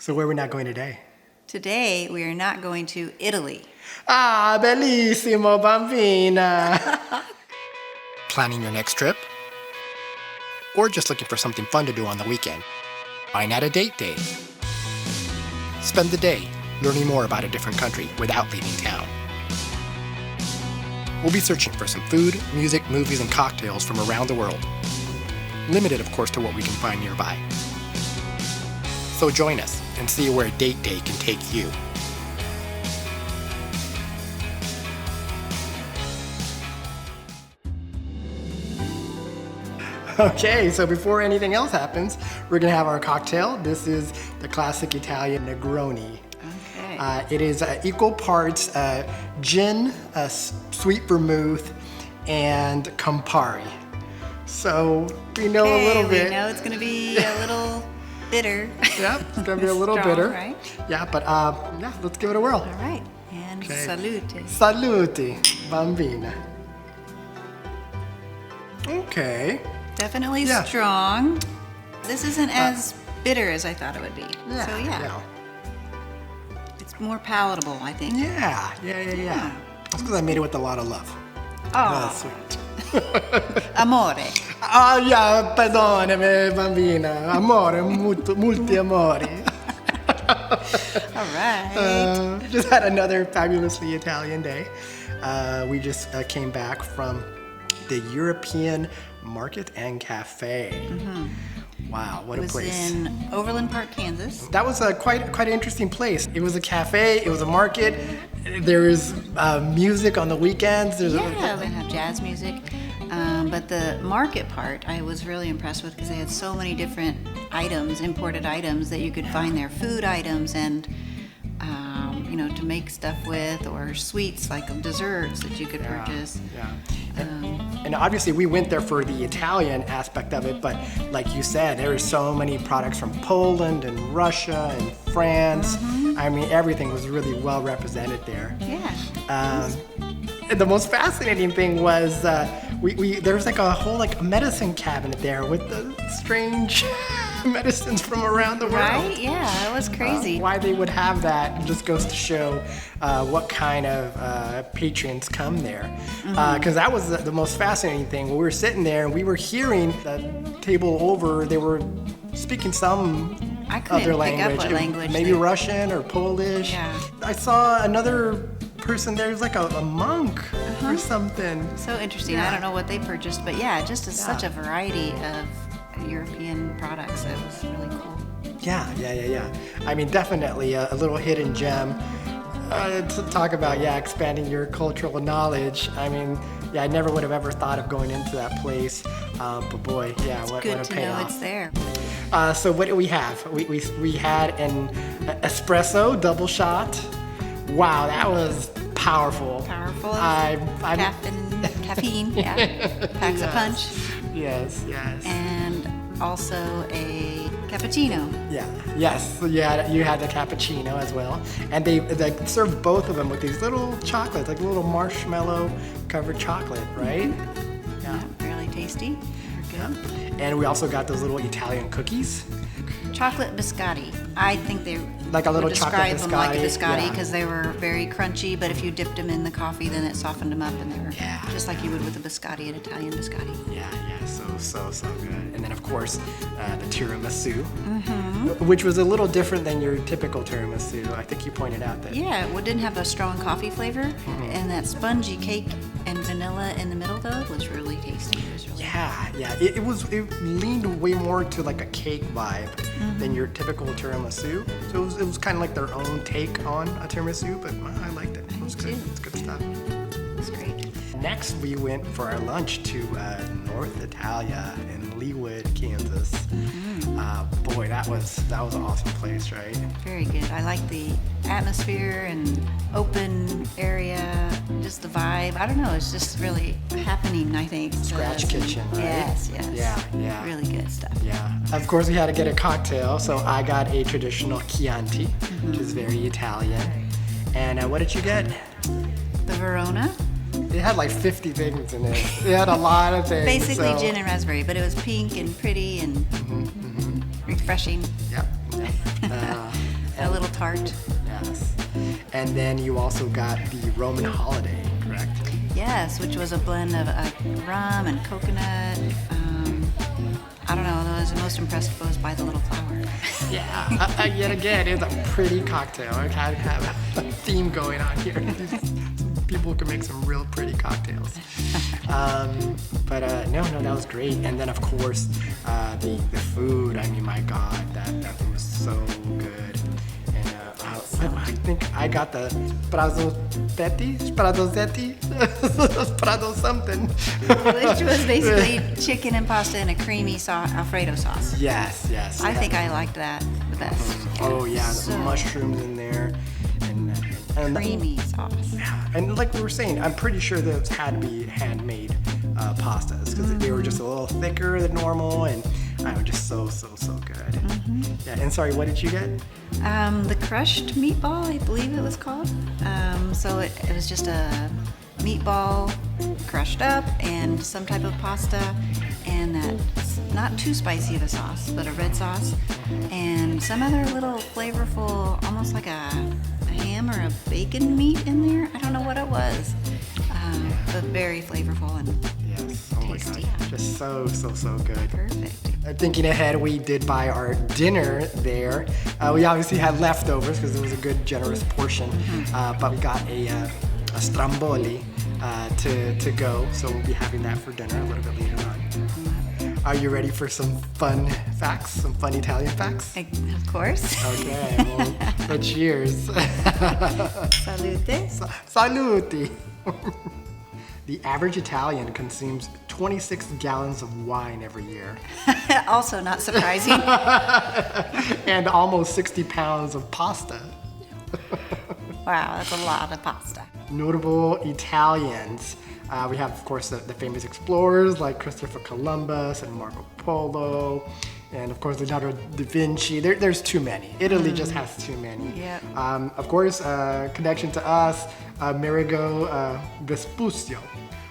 So where are we not going today? Today, we are not going to Italy. Ah, bellissimo, bambina. Planning your next trip? Or just looking for something fun to do on the weekend? Why not a date day? Spend the day learning more about a different country without leaving town. We'll be searching for some food, music, movies, and cocktails from around the world. Limited, of course, to what we can find nearby. So join us and see where a date day can take you. Okay, so before anything else happens, we're gonna have our cocktail. This is the classic Italian Negroni. Okay. It is equal parts gin, sweet vermouth, and Campari. So we know a little bit. We know it's going to be a little bitter. Yeah, it's gonna be a little Strong, bitter. right? Yeah, but yeah, let's give it a whirl. All right. And Okay. salute. Saluti, bambina. Okay. Definitely Yeah. strong. This isn't as bitter as I thought it would be. Yeah. So yeah, it's more palatable, I think. Yeah. That's because I made it with a lot of love. Oh, Sweet. amore. Ah, yeah, perdonami, bambina. Amore, multi amori. All right. Just had another fabulously Italian day. We just came back from the European Market and Cafe. Wow, what It a was place. in Overland Park, Kansas. That was a quite an interesting place. It was a cafe, it was a market, there is music on the weekends. There's Yeah, they have jazz music. But the market part, I was really impressed with because they had so many different items, imported items that you could find there, food items and, to make stuff with, or sweets like desserts that you could purchase. Yeah. And obviously we went there for the Italian aspect of it, but like you said, there are so many products from Poland and Russia and France. I mean, everything was really well represented there. Yeah. The most fascinating thing was there was like a whole medicine cabinet there with the strange medicines from around the world. Right? Yeah, that was crazy. Why they would have that just goes to show what kind of patrons come there. Because that was the most fascinating thing. When we were sitting there and we were hearing the table over, they were speaking some I couldn't other pick language. up what language. Maybe Russian or Polish. Yeah. I saw another person there, was like a monk or something. So interesting. Yeah. I don't know what they purchased, but yeah, just such a variety of European products. It was really cool. Yeah. I mean, definitely a little hidden gem. To talk about, expanding your cultural knowledge. I mean, I never would have ever thought of going into that place. But boy, what Good a to payoff. know it's there. So what did we have? We had an espresso double shot. Wow, that was powerful. Powerful. I'm Caffeine, yeah. Packs a punch. Yes. And also a cappuccino. Yes. You had the cappuccino as well, and they served both of them with these little chocolates, like little marshmallow covered chocolate, right? Yeah, really tasty. They're good. And we also got those little Italian cookies. Chocolate biscotti. I think they Like a little would chocolate describe them like a biscotti, biscotti because they were very crunchy, but if you dipped them in the coffee, then it softened them up and they were just like you would with a biscotti, an Italian biscotti. Yeah, so good. And then of course the tiramisu, which was a little different than your typical tiramisu. I think you pointed out that. Yeah, it didn't have a strong coffee flavor, and that spongy cake and vanilla in the middle though was really tasty. It was really It leaned way more to like a cake vibe than your typical tiramisu. So it was kind of like their own take on a tiramisu, but I liked it. It was good. too. It's good stuff. It was great. Next, we went for our lunch to North Italia in Leawood, Kansas. Boy, that was an awesome place, right? Very good. I like the atmosphere and open area, just the vibe. I don't know, it's just really happening, I think. Scratch kitchen, right? Yes. Yeah. Really good stuff. Yeah. Of course, we had to get a cocktail, so I got a traditional Chianti, which is very Italian. And what did you get? The Verona. It had like 50 things in it. It had a lot of things. Basically so. gin and raspberry, but it was pink and pretty and refreshing. Yep. part. Yes. And then you also got the Roman holiday, correct? Yes, which was a blend of rum and coconut. I don't know, I was most impressed by the little flower. Yeah, yet again, it's a pretty cocktail. I kind of have a theme going on here. People can make some real pretty cocktails. But no, that was great. And then, of course, the food. I mean, my God, that food was so good. And I think I got the sprado something. Which was basically chicken and pasta in a creamy Alfredo sauce. Yes. I think I liked that the best. Oh yeah, the mushrooms in there, and creamy sauce. Yeah, and like we were saying, I'm pretty sure those had to be handmade pastas because they were just a little thicker than normal, and were just so good. Yeah, and sorry, what did you get? The crushed meatball, I believe it was called. So it was just a meatball crushed up and some type of pasta, and that's not too spicy of a sauce, but a red sauce, and some other little flavorful, almost like a ham or a bacon meat in there. I don't know what it was, but very flavorful and yes. Oh tasty. My God. Just so good. Perfect. Thinking ahead, we did buy our dinner there. We obviously had leftovers because it was a good, generous portion, but we got a stromboli to go, so we'll be having that for dinner a little bit later on. Are you ready for some fun facts, some fun Italian facts? Of course. Okay, well, cheers. Salute. Saluti. The average Italian consumes 26 gallons of wine every year. Also not surprising. And almost 60 pounds of pasta. Wow, that's a lot of pasta. Notable Italians. We have, of course, the famous explorers like Christopher Columbus and Marco Polo, and of course Leonardo da Vinci. There's too many. Italy just has too many. Yep. Of course, connection to us, Amerigo Vespucci,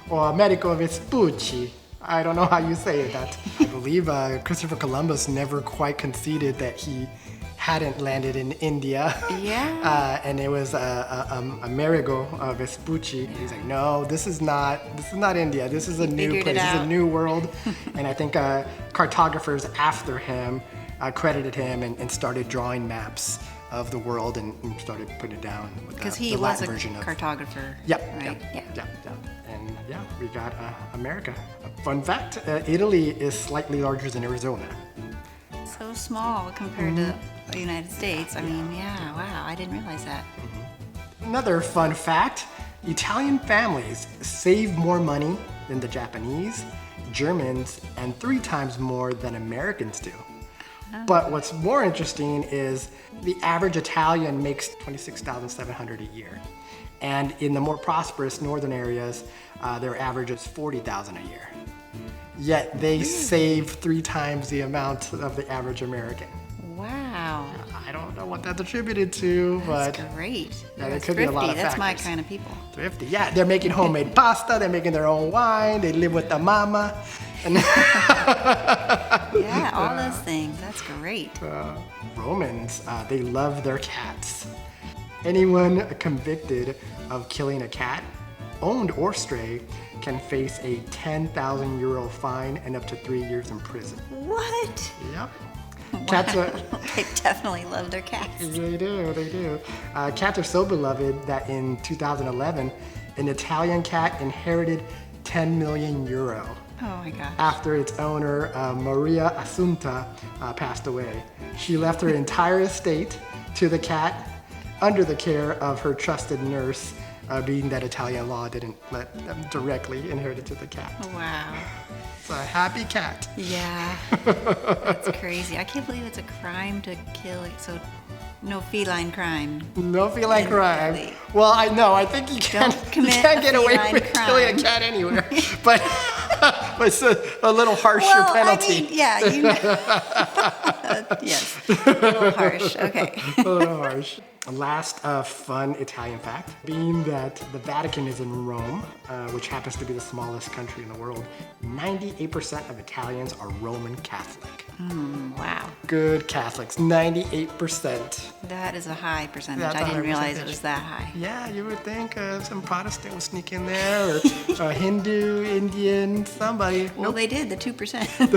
or Americo Vespucci. I don't know how you say that. I believe Christopher Columbus never quite conceded that he hadn't landed in India. Yeah. And it was Amerigo Vespucci. He's like, no, this is not India. This is a new place. This is a new world. And I think cartographers after him credited him and started drawing maps of the world and started putting it down. Because he was a cartographer. Yep. Right? Yep. And yeah, we got America. Fun fact: Italy is slightly larger than Arizona. So small compared to the United States. I mean, yeah, wow, I didn't realize that. Another fun fact, Italian families save more money than the Japanese, Germans, and 3 times more than Americans do. But what's more interesting is the average Italian makes $26,700 a year. And in the more prosperous northern areas, their average is $40,000 a year. Yet they save 3 times the amount of the average American. Wow. I don't know what that's attributed to, but that's great. Yeah, there That's could be a lot of That's my factors. kind of people. Thrifty, yeah. They're making homemade pasta. They're making their own wine. They live with the mama. And Yeah, all those things. That's great. Romans, they love their cats. Anyone convicted of killing a cat, owned or stray, can face a 10,000 euro fine and up to 3 years in prison. What? Yep. Cats are. They definitely love their cats. They do. Cats are so beloved that in 2011, an Italian cat inherited 10 million euro Oh my gosh. after its owner, Maria Assunta, passed away. She left her entire estate to the cat under the care of her trusted nurse, being that Italian law didn't let them directly inherit it to the cat. Wow. It's a happy cat. Yeah. That's crazy. I can't believe it's a crime to kill. So, no feline crime. No feline In crime. Italy. Well, I think you can't get away feline with crime. killing a cat anywhere. But it's a little harsher Well, penalty. I mean, yeah, you know. Yes, a little harsh. Okay. A little harsh. Last fun Italian fact, being that the Vatican is in Rome, which happens to be the smallest country in the world, 98% of Italians are Roman Catholic. Wow. Good Catholics, 98%. That is a high percentage. That's a I didn't high realize it percentage. was that high. Yeah, you would think some Protestant would sneak in there, or Hindu, Indian, somebody. Well, they did, the 2%.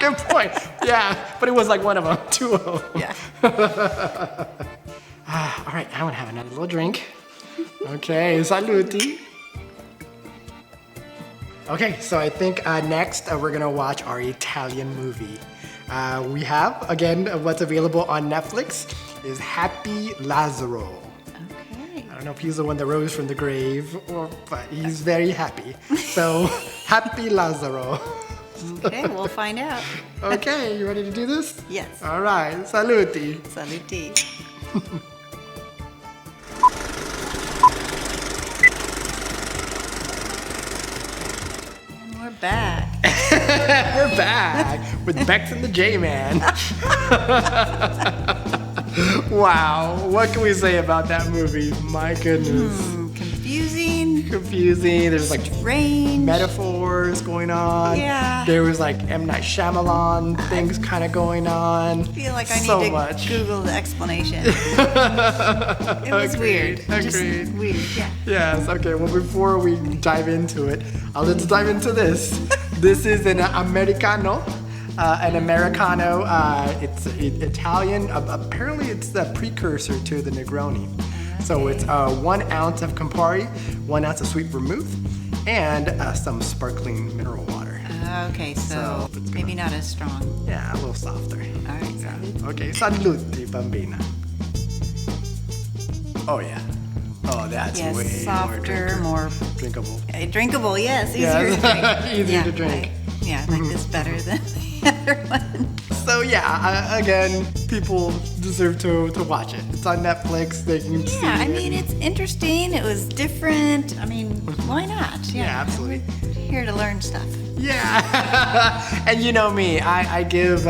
Good point. Yeah, but it was like one of them, two of them. Yeah. All right, I'm gonna have another little drink. Okay, saluti. Okay, so I think next we're gonna watch our Italian movie. We have, again, what's available on Netflix is Happy Lazarro. Okay. I don't know if he's the one that rose from the grave, but he's very happy. So, Happy Lazarro. Okay, we'll find out. Okay, you ready to do this? Yes. All right, saluti. Saluti. And we're back. We're back with Bex and the J-Man. Wow, what can we say about that movie? My goodness. Confusing. There's like Strange. metaphors going on. Yeah. There was like M. Night Shyamalan things kind of going on. I feel like I need so to much. Google the explanation. It was weird. Just Agreed. weird, yeah. Yes, okay, well before we dive into it, let's dive into this. This is an Americano. An Americano, it's Italian. Apparently it's the precursor to the Negroni. So it's 1 ounce of Campari, 1 ounce of sweet vermouth, and some sparkling mineral water. Okay, so it's maybe not as strong. Yeah, a little softer. All right, salud. Okay, saluti, bambina. Oh yeah. Oh, that's Yes, way softer, more drinkable. drinkable. Yes, easier to drink. Easier to drink. I like this better than the other one. So yeah, again, people deserve to watch it. It's on Netflix. They can see Yeah, I it. mean, it's interesting. It was different. I mean, why not? Yeah, absolutely. We're here to learn stuff. Yeah, and you know me, I give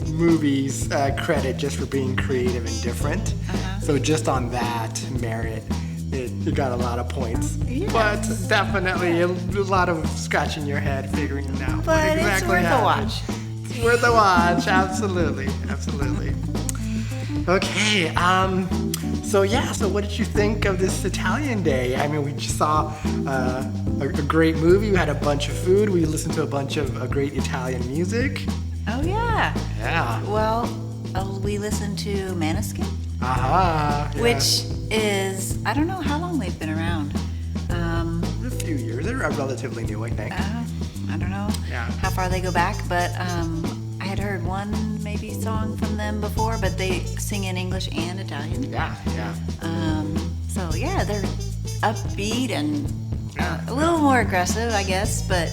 movies credit just for being creative and different. So just on that merit, it got a lot of points. Yeah. But definitely a lot of scratching your head figuring out But what it's exactly worth a happened. watch. It's worth a watch, absolutely. Okay, so what did you think of this Italian day? I mean, we just saw a great movie, we had a bunch of food, we listened to a bunch of great Italian music. Oh, yeah. Yeah. Well, we listened to Maneskin, Yeah. which is, I don't know how long they've been around. A few years, they're relatively new, I think. I don't know Yeah. how far they go back, but I had heard one maybe song from them before, but they sing in English and Italian. Yeah. So yeah, they're upbeat and Yeah. a little more aggressive, I guess, but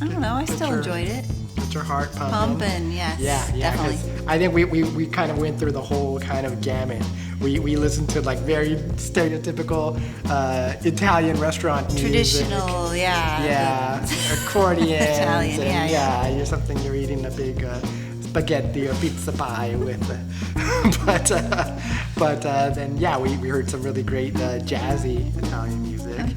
I don't know, I still your- enjoyed it. Get your heart pumping. Pumping, yes, Yeah, 'cause definitely. I think we kind of went through the whole kind of gamut. We listened to like very stereotypical Italian restaurant music. Traditional, yeah. Yeah, accordions. Italian, and yeah. You're something you're eating a big spaghetti or pizza pie with. But then yeah, we heard some really great jazzy Italian music.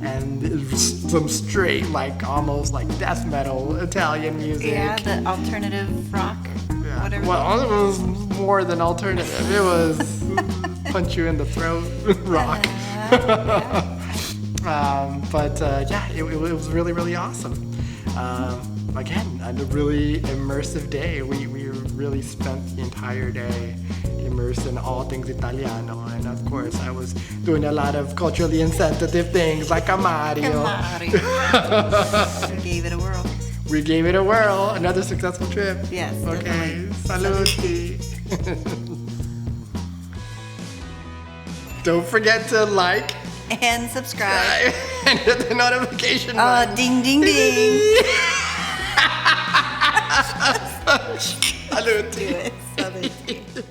And it was some straight, like almost like death metal Italian music. Yeah, the alternative rock, Yeah. whatever. Well, it was more than alternative. It was punch you in the throat rock. Yeah, it was really, really awesome. Again, a really immersive day. We really spent the entire day immersed in all things Italiano. And of course, I was doing a lot of culturally insensitive things like a Mario. We gave it a whirl. We gave it a whirl. Another successful trip. Yes, Okay. definitely. Saluti. Don't forget to like And subscribe. and hit the notification button. Ding, ding, ding. Saluti. Do it. Saluti.